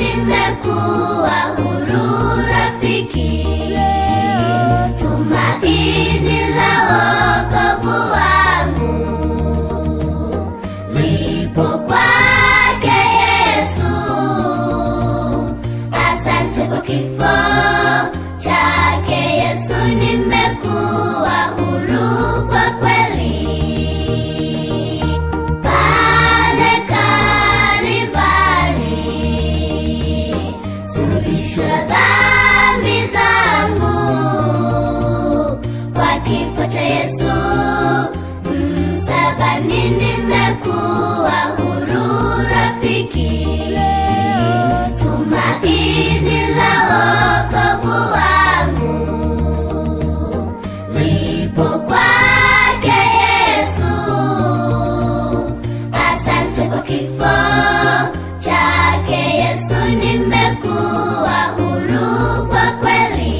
Nimekuwa huru rafiki, tumaini la wokovu wangu lipo kwake Yesu. Asante kwa kifo chake Yesu, nimekuwa huru kwa kweli. Suluhisho la dhambi zangu kwa kifo cha Yesu msalabani, nimekuwa huru rafiki, tumaini la wokovu wangu lipo kwake Yesu. Asante kwa kifo chake Yesu, nimekuwa huru kwa kweli.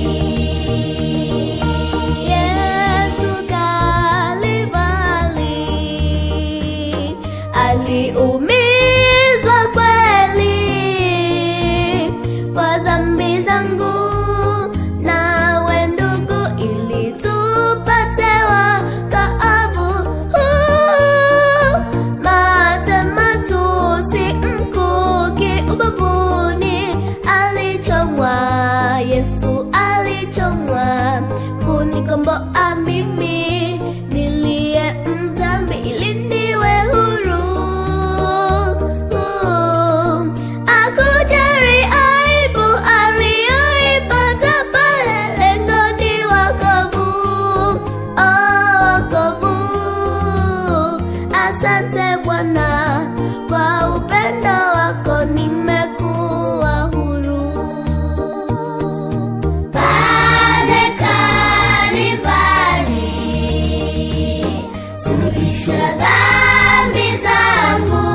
Yesu Kalvari aliumizwa kweli kwa dhambi zangu nawe ndugu, ili tupate wokovu. Mate matusi mkuki ubavuni, alichomwa Yesu, alichomwa kunikomboa mimi niliye mdhambi, ili niwe huru. Akujali aibu aliyoipata pale, lengo ni wokovu, wokovu. Asante Bwana kwa upendo wako, nimekuwa huru. Pale Kalvari, suluhisho la dhambi zangu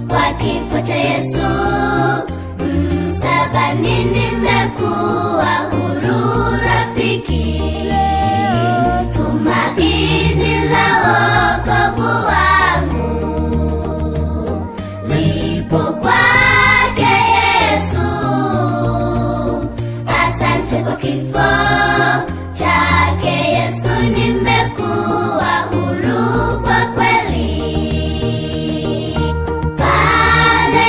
kwa kifo cha Yesu msalabani, nimekuwa huru rafiki, tumaini la wokovu wangu lipo kwake Yesu. Asante kwa kifo chake Yesu, nimekuwa huru kwa kweli. Pale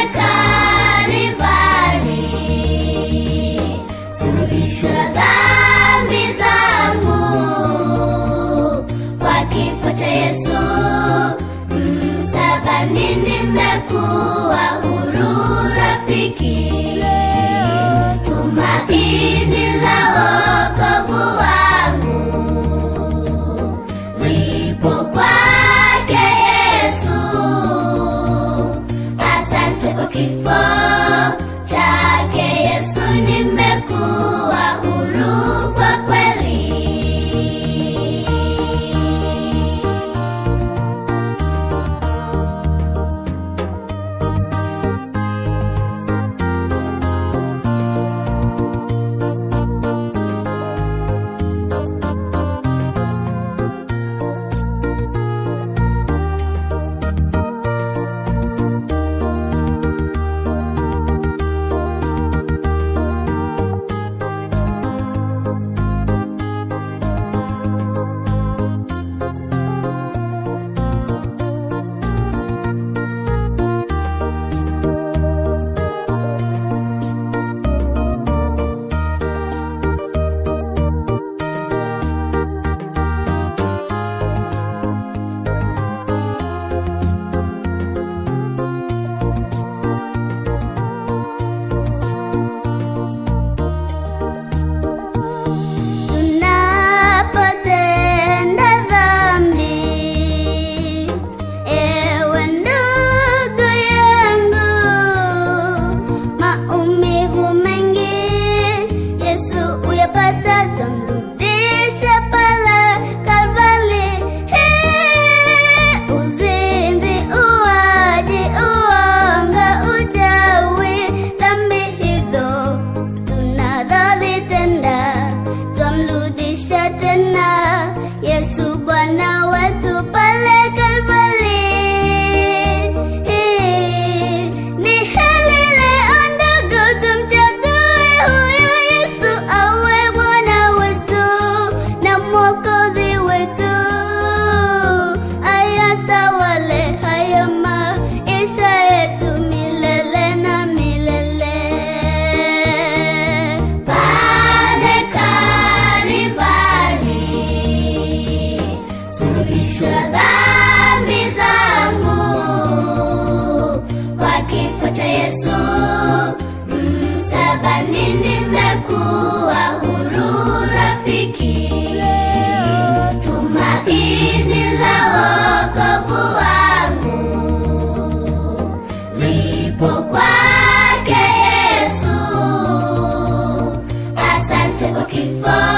Kalvari, suluhisho la dhambi zangu kwa kifo cha Yesu msalabani, nimekuwa huru rafiki, tumaini la wokovu wangu lipo kwake Yesu. Asante kwa kifo chake Yesu, nimekuwa huru kwa kweli. kifo